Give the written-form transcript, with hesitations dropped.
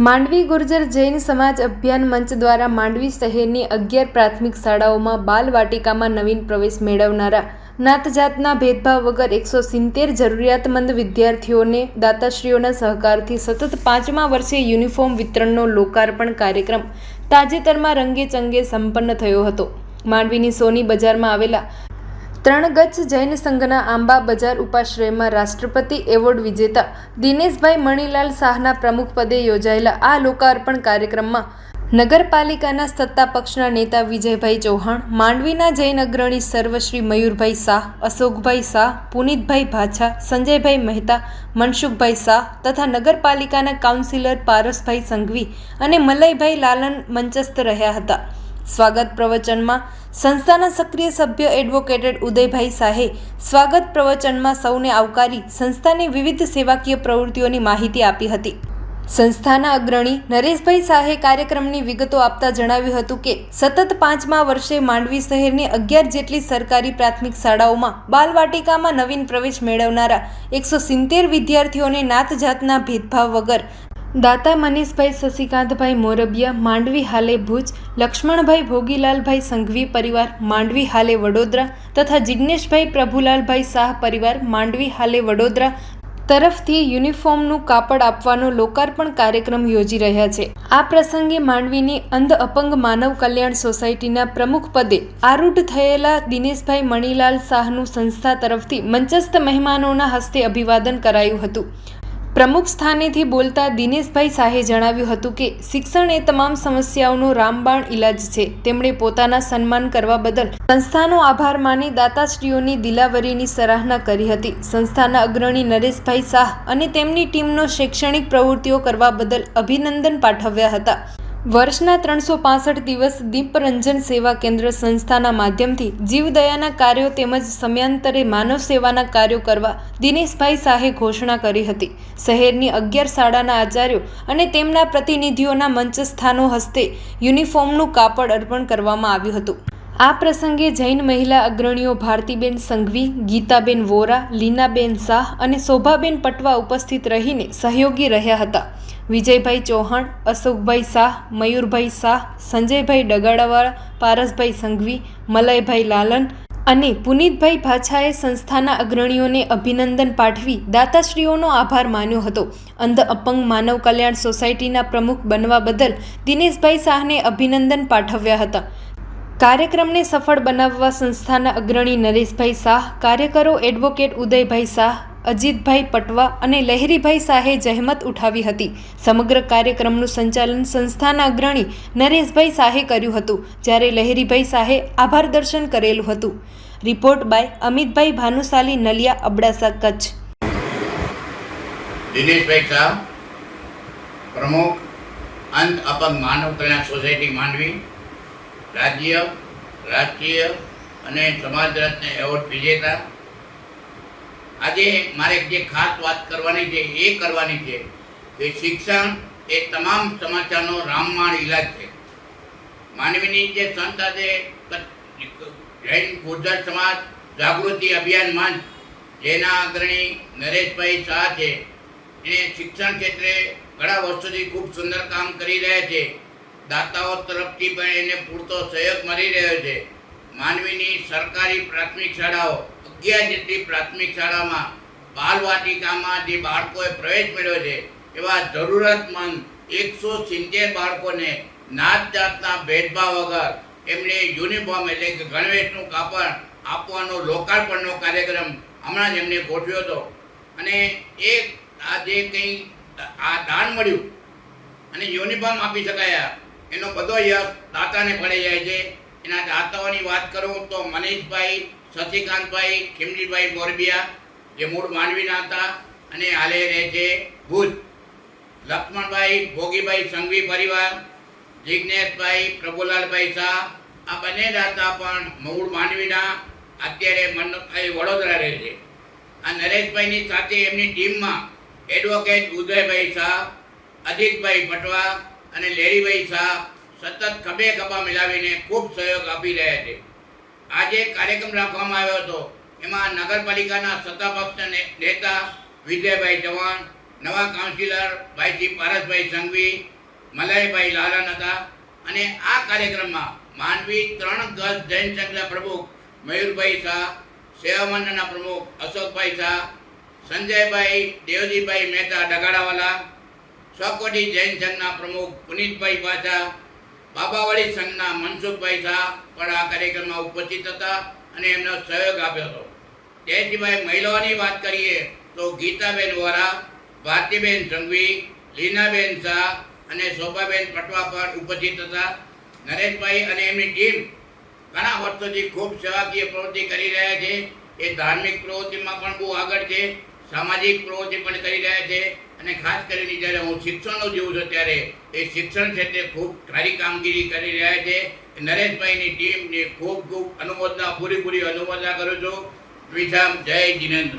માંડવી ગુર્જર જૈન સમાજ અભિયાન મંચ દ્વારા માંડવી શહેરની 11 પ્રાથમિક શાળાઓમાં બાલવાટિકામાં નવીન પ્રવેશ મેળવનારા નાતજાતના ભેદભાવ વગર 170 જરૂરિયાતમંદ વિદ્યાર્થીઓને દાતાશ્રીઓના સહકારથી સતત 5મા વર્ષે યુનિફોર્મ વિતરણનો લોકાર્પણ કાર્યક્રમ તાજેતરમાં રંગેચંગે સંપન્ન થયો હતો. માંડવીની સોની બજારમાં આવેલા ત્રણગચ્છ જૈન સંઘના આંબા બજાર ઉપાશ્રયમાં રાષ્ટ્રપતિ એવોર્ડ વિજેતા દિનેશભાઈ મણીલાલ શાહના પ્રમુખપદે યોજાયેલા આ લોકાર્પણ કાર્યક્રમમાં નગરપાલિકાના સત્તાપક્ષના નેતા વિજયભાઈ ચૌહાણ, માંડવીના જૈન અગ્રણી સર્વશ્રી મયુરભાઈ શાહ, અશોકભાઈ શાહ, પુનિતભાઈ ભાછા, સંજયભાઈ મહેતા, મનસુખભાઈ શાહ તથા નગરપાલિકાના કાઉન્સિલર પારસભાઈ સંઘવી અને મલયભાઈ લાલન મંચસ્થ રહ્યા હતા. સ્વાગત પ્રવચનમાં સંસ્થાના સક્રિય સભ્ય એડવોકેટેડ ઉદયભાઈ શાહે સ્વાગત પ્રવચનમાં સૌને આવકારી સંસ્થાની વિવિધ સેવાકીય પ્રવૃત્તિઓની માહિતી આપી હતી. સંસ્થાના અગ્રણી નરેશભાઈ શાહે કાર્યક્રમની વિગતો આપતા જણાવ્યું હતું કે સતત 5મા વર્ષે માંડવી શહેરની 11 જેટલી સરકારી પ્રાથમિક શાળાઓમાં બાલવાટિકામાં નવીન પ્રવેશ મેળવનારા 170 વિદ્યાર્થીઓને નાતજાતના ભેદભાવ વગર દાતા મનીષભાઈ શશિકાંતભાઈ મોરબિયા, માંડવી હાલે ભુજ, લક્ષ્મણભાઈ ભોગીલાલભાઈ સંઘવી પરિવાર, માંડવી હાલે વડોદરા તથા જિજ્ઞેશભાઈ પ્રભુલાલભાઈ શાહ પરિવાર, માંડવી હાલે વડોદરા તરફથી યુનિફોર્મનું કાપડ આપવાનો લોકાર્પણ કાર્યક્રમ યોજી રહ્યા છે. આ પ્રસંગે માંડવીની અંધ અપંગ માનવ કલ્યાણ સોસાયટીના પ્રમુખ પદે આરૂઢ થયેલા દિનેશભાઈ મણીલાલ શાહનું સંસ્થા તરફથી મંચસ્થ મહેમાનોના હસ્તે અભિવાદન કરાયું હતું. પ્રમુખ સ્થાનેથી બોલતા દિનેશભાઈ શાહે જણાવ્યું હતું કે શિક્ષણ એ તમામ સમસ્યાઓનો રામબાણ ઇલાજ છે. તેમણે પોતાના સન્માન કરવા બદલ સંસ્થાનો આભાર માની દાતાશ્રીઓની દિલાવરીની સરાહના કરી હતી. સંસ્થાના અગ્રણી નરેશભાઈ શાહ અને તેમની ટીમનો શૈક્ષણિક પ્રવૃત્તિઓ કરવા બદલ અભિનંદન પાઠવ્યા હતા. વર્ષના 365 દિવસ દીપરંજન સેવા કેન્દ્ર સંસ્થાના માધ્યમથી જીવદયાના કાર્યો તેમજ સમયાંતરે માનવ સેવાના કાર્યો કરવા દિનેશભાઈ શાહે ઘોષણા કરી હતી. શહેરની 11 શાળાના આચાર્યો અને તેમના પ્રતિનિધિઓના મંચસ્થાનો હસ્તે યુનિફોર્મનું કાપડ અર્પણ કરવામાં આવ્યું હતું. આ પ્રસંગે જૈન મહિલા અગ્રણીઓ ભારતીબેન સંઘવી, ગીતાબેન વોરા, લીનાબેન શાહ અને શોભાબેન પટવા ઉપસ્થિત રહીને સહયોગી રહ્યા હતા. વિજયભાઈ ચૌહાણ, અશોકભાઈ શાહ, મયુરભાઈ શાહ, સંજયભાઈ ડગાડાવાળા, પારસભાઈ સંઘવી, મલયભાઈ લાલન અને પુનિતભાઈ ભાછાએ સંસ્થાના અગ્રણીઓને અભિનંદન પાઠવી દાતાશ્રીઓનો આભાર માન્યો હતો. અંધ અપંગ માનવ કલ્યાણ સોસાયટીના પ્રમુખ બનવા બદલ દિનેશભાઈ શાહને અભિનંદન પાઠવ્યા હતા. કાર્યક્રમને સફળ બનાવવા સંસ્થાના અગ્રણી નરેશભાઈ શાહ, કાર્યકરો એડવોકેટ ઉદયભાઈ શાહ, અજીતભાઈ પટવા અને લહેરીભાઈ શાહે જહેમત ઉઠાવી હતી. સમગ્ર કાર્યક્રમનું સંચાલન સંસ્થાના અગ્રણી નરેશભાઈ શાહે કર્યું હતું, જ્યારે લહેરીભાઈ શાહે આભાર દર્શન કરેલું હતું. Report by Amitbhai Bhanushali, Naliya, Abdasa, Kutch. દિનેશભાઈ શાહ, પ્રમુખ અંધ અપંગ માનવ કલ્યાણ સોસાયટી માંડવી, રાજ્ય, રાષ્ટ્રીય અને સમાજ રત્ન એવોર્ડ વિજેતા. આજે મારે જે ખાસ વાત કરવાની છે એ કરવાની છે કે શિક્ષણ એ તમામ સમસ્યાનો રામબાણ ઇલાજ છે. માંડવીની જે સંત આજે જૈન ગુર્જર સમાજ જાગૃતિ અભિયાન મંચ, જેના અગ્રણી નરેશભાઈ શાહ છે, એને શિક્ષણ ક્ષેત્રે ઘણા વર્ષોથી ખૂબ સુંદર કામ કરી રહ્યા છે. દાતાઓ તરફથી પણ એને પૂરતો સહયોગ મળી રહ્યો છે. માંડવીની સરકારી પ્રાથમિક શાળાઓ 11 જેટલી પ્રાથમિક શાળામાં બાલવાટિકામાં જે બાળકોએ પ્રવેશ મેળવ્યો છે એવા જરૂરતમંદ 170 બાળકોને નાત જાતના ભેદભાવ વગર એમને યુનિફોર્મ એટલે કે ગણવેશનું કાપડ આપવાનો લોકાર્પણનો કાર્યક્રમ હમણાં જ એમને ગોઠવ્યો હતો. અને એ આ જે કંઈ આ દાન મળ્યું અને યુનિફોર્મ આપી શકાયા એનો બધો યશ દાતાને પડી જાય છે. એના દાતાઓની વાત કરું તો મનીષભાઈ શશિકાંતભાઈ ખીમજીભાઈ મોરબિયા, જે મૂળ માંડવીના હતા અને હાલે રહે છે ભુજ, લક્ષ્મણભાઈ ભોગીભાઈ સંઘવી પરિવાર, જિજ્ઞેશભાઈ પ્રભુલાલભાઈ શાહ, આ બંને દાતા પણ મૂળ માંડવીના, અત્યારે વડોદરા રહે છે. આ નરેશભાઈની સાથે એમની ટીમમાં એડવોકેટ ઉદયભાઈ શાહ, અજીતભાઈ પટવા અને લહેરીભાઈ શાહ સતત ખભે ખભા મિલાવીને ખૂબ સહયોગ આપી રહ્યા છે. આજે કાર્યક્રમ રાખવામાં આવ્યો હતો એમાં નગરપાલિકાના સત્તાપક્ષના નેતા વિજયભાઈ ચૌહાણ, નવા કાઉન્સિલર ભાઈ શ્રી પારસભાઈ સંઘવી, મલાઈભાઈ લાલન હતા. અને આ કાર્યક્રમમાં માંડવી 3 ગજ જૈન સંઘના પ્રમુખ મયુરભાઈ શાહ, સેવા મંડળના પ્રમુખ અશોકભાઈ શાહ, સંજયભાઈ દેવજીભાઈ મહેતા ડગાડાવાલા, સ્વકોટી જૈન સંઘના પ્રમુખ પુનિતભાઈ પાછા, બાબાવાડી સંઘના મનસુખભાઈ શાહ પણ આ કાર્યક્રમમાં ઉપસ્થિત હતા અને એમનો સહયોગ આપ્યો હતો. તે સિવાય મહિલાઓની વાત કરીએ તો ગીતાબેન વોરા, ભારતીબેન સંઘવી, લીનાબેન શાહ અને શોભાબેન પટવા પર ઉપસ્થિત હતા. નરેશભાઈ અને એમની ટીમ ઘણા વર્ષોથી ખૂબ સેવાકીય પ્રવૃત્તિ કરી રહ્યા છે. એ ધાર્મિક પ્રવૃત્તિમાં પણ બહુ આગળ છે, સામાજિક પ્રવૃત્તિ પણ કરી રહ્યા છે. અને ખાસ કરીને જ્યારે હું શિક્ષણનો જોઉં છું ત્યારે એ શિક્ષણ ક્ષેત્રે ખૂબ સારી કામગીરી કરી રહ્યા છે. નરેશભાઈની ટીમને ખૂબ અનુમોદના પૂરી અનુમોદના કરું છું. વિધામ જય જિનેન્દ્ર.